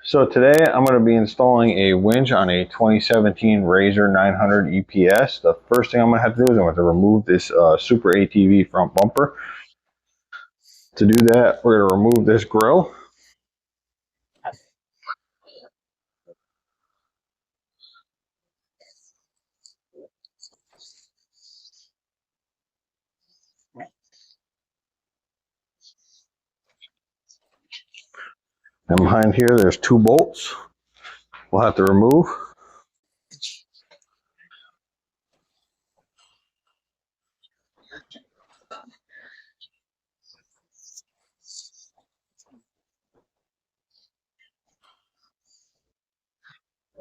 So today I'm going to be installing a winch on a 2017 Razor 900 EPS. The first thing I'm going to have to do is I'm going to remove this Super ATV front bumper. To do that, we're going to remove this grill. And behind here there's two bolts we'll have to remove.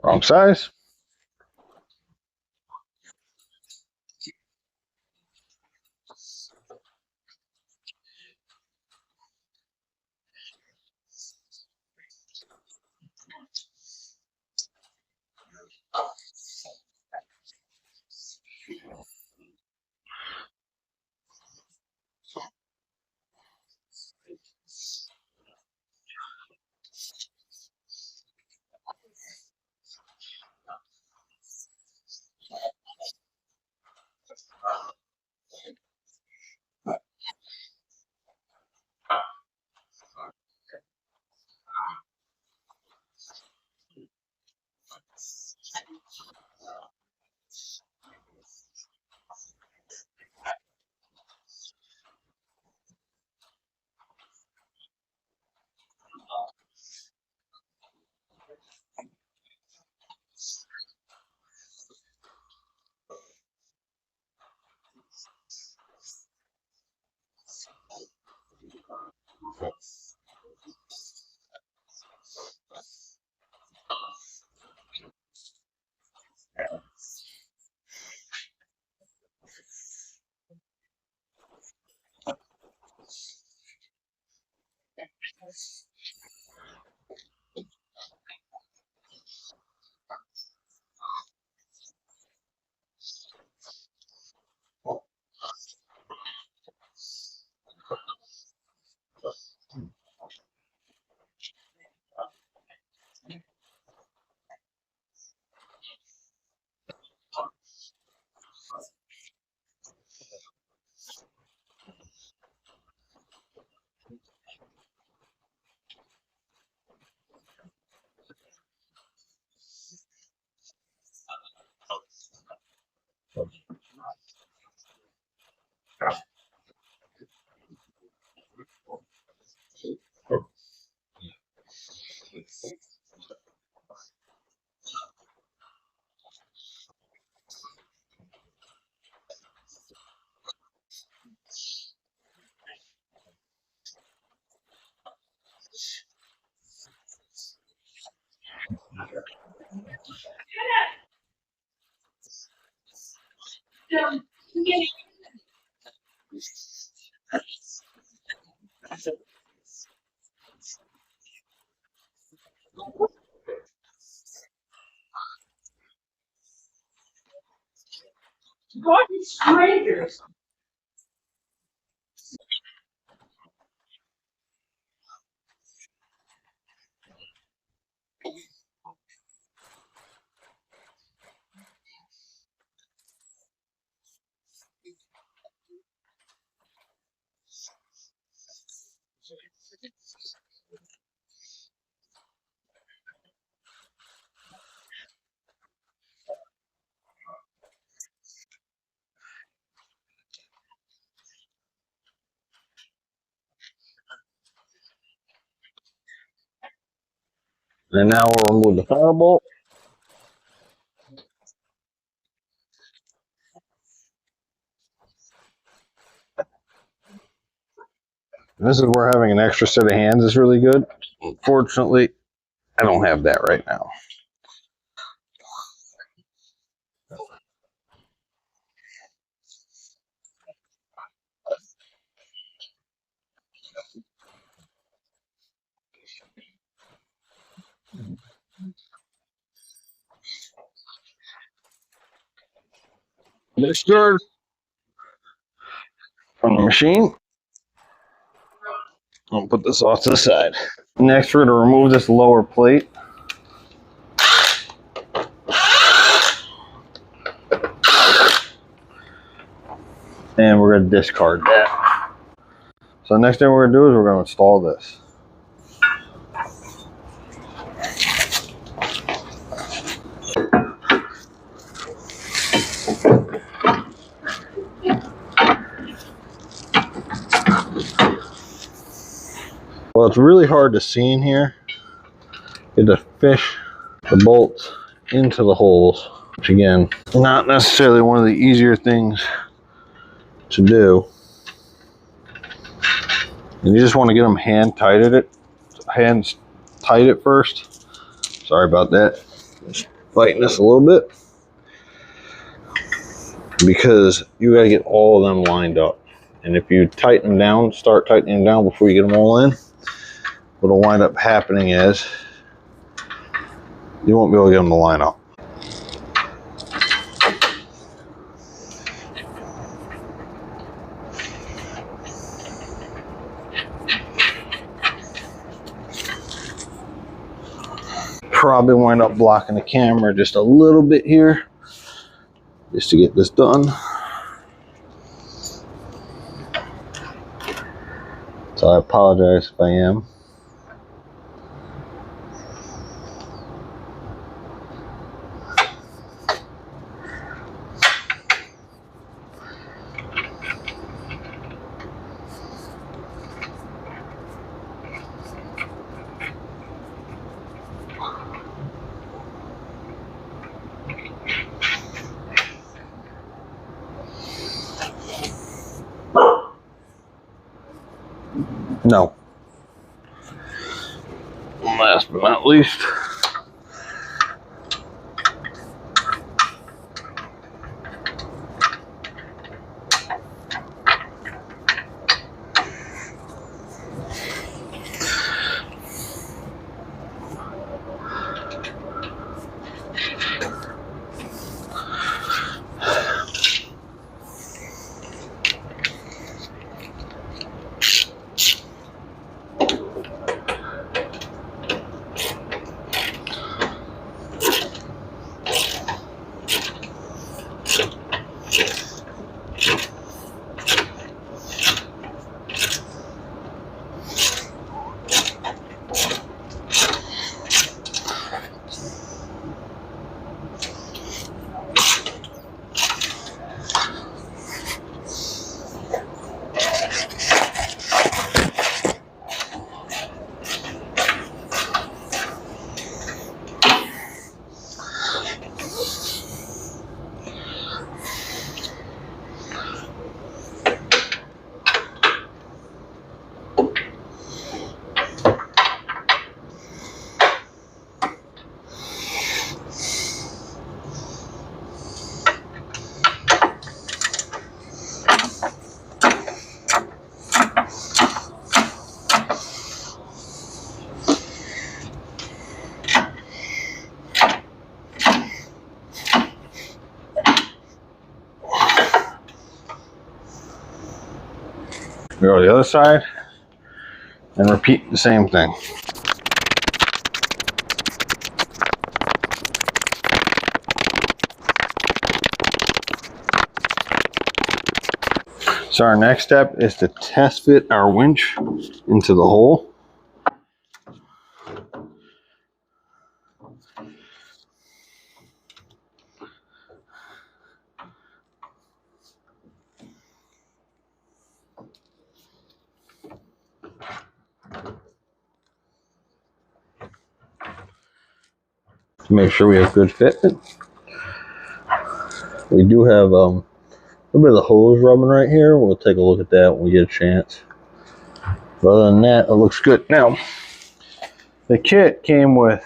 Wrong size. What strangers? And now we'll remove the firebolt. This is where having an extra set of hands is really good. Unfortunately, I don't have that right now. Discharge from the machine. I'll put this off to the side. Next, we're going to remove this lower plate. And we're going to discard that. So the next thing we're going to do is we're going to install this. Well, it's really hard to see in here. You have to fish the bolts into the holes, which again, not necessarily one of the easier things to do. And you just want to get them hand tight at first. Sorry about that. Just fighting this a little bit because you got to get all of them lined up. And if you tighten them down, start tightening them down before you get them all in, what'll wind up happening is you won't be able to get them to line up. Probably wind up blocking the camera just a little bit here just to get this done. So I apologize if I am. No. Last but not least, we go to the other side and repeat the same thing. So our next step is to test fit our winch into the hole. To make sure we have good fitment. We do have a little bit of the hose rubbing right here. We'll take a look at that when we get a chance. But other than that, it looks good. Now, the kit came with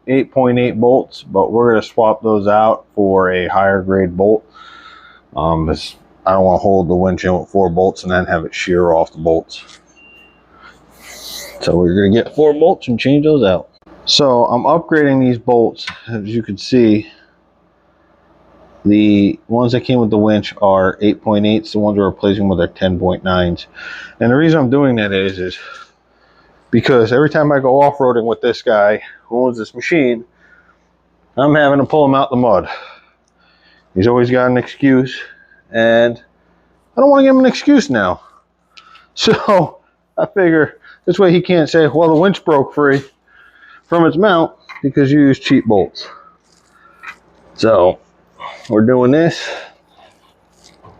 8.8 bolts, but we're going to swap those out for a higher grade bolt. I don't want to hold the winch in with 4 bolts and then have it shear off the bolts. So we're going to get 4 bolts and change those out. So I'm upgrading these bolts. As you can see, the ones that came with the winch are 8.8s. The ones we're replacing with are 10.9s. And the reason I'm doing that is because every time I go off-roading with this guy who owns this machine, I'm having to pull him out the mud. He's always got an excuse, and I don't want to give him an excuse now. So I figure this way he can't say, well, the winch broke free from its mount because you use cheap bolts. So we're doing this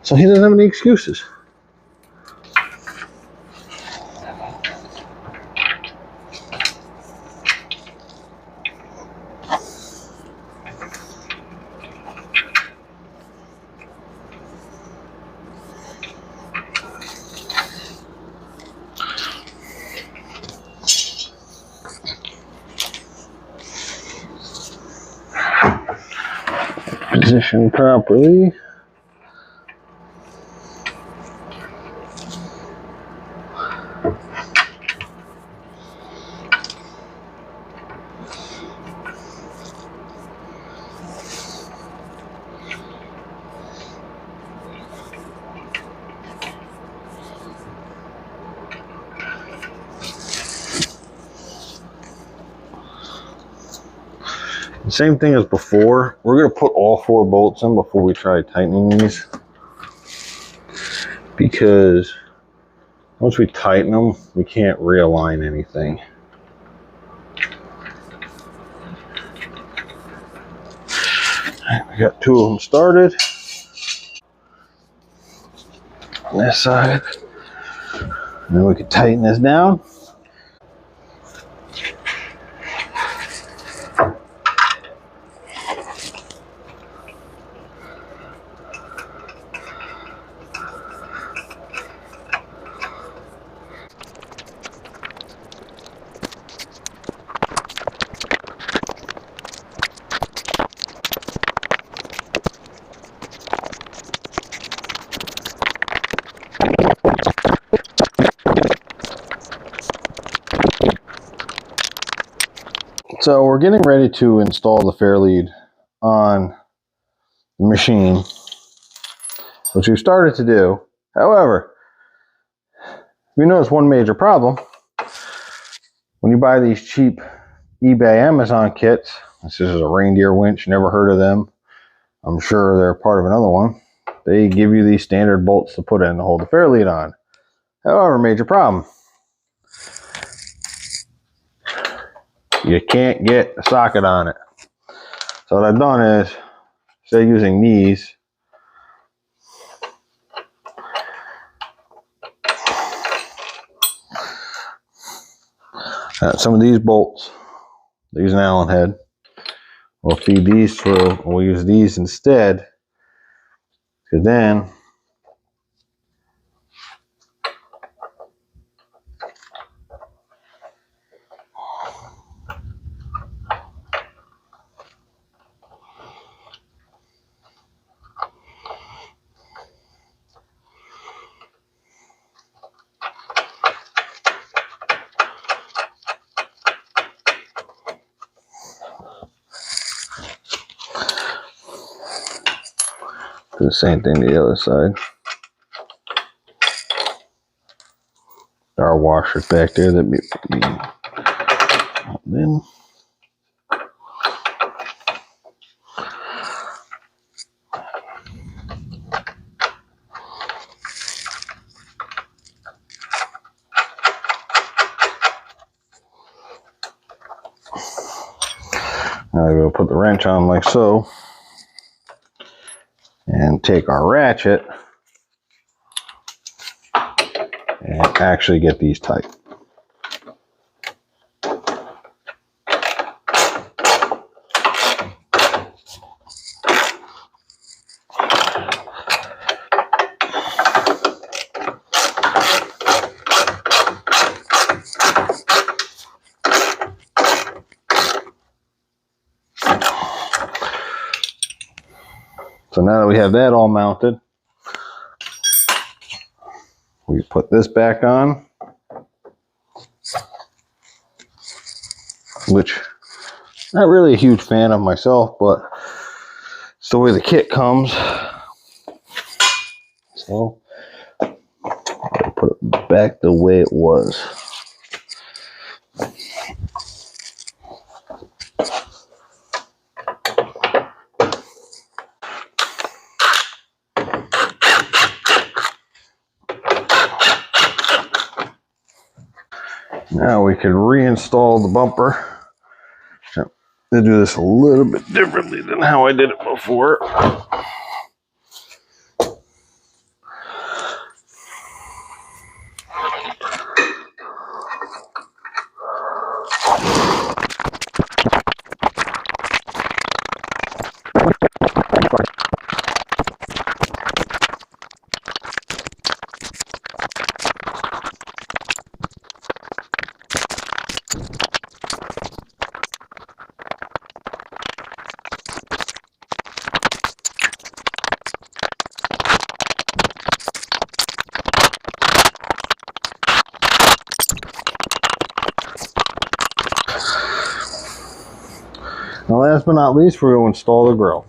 so he doesn't have any excuses. Position properly. Same thing as before. We're going to put all 4 bolts in before we try tightening these, because once we tighten them, we can't realign anything. Alright, we got 2 of them started on this side. And then we can tighten this down. So we're getting ready to install the fair lead on the machine, which we've started to do. However, we notice one major problem. When you buy these cheap eBay, Amazon kits, this is a reindeer winch, never heard of them. I'm sure they're part of another one. They give you these standard bolts to put in to hold the fair lead on. However, major problem. You can't get a socket on it. So what I've done is, instead of using these, some of these bolts, they use an Allen head. We'll feed these through, and we'll use these instead, because then do the same thing to the other side. There are washers back there that be then. Now we'll put the wrench on like so, and take our ratchet and actually get these tight. So now that we have that all mounted, we put this back on, which not really a huge fan of myself, but it's the way the kit comes. So I'll put it back the way it was. Now we can reinstall the bumper. So, to do this a little bit differently than how I did it before. Now, last but not least, we're going to install the grill.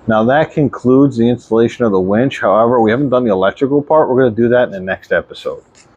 Now that concludes the installation of the winch. However, we haven't done the electrical part. We're going to do that in the next episode.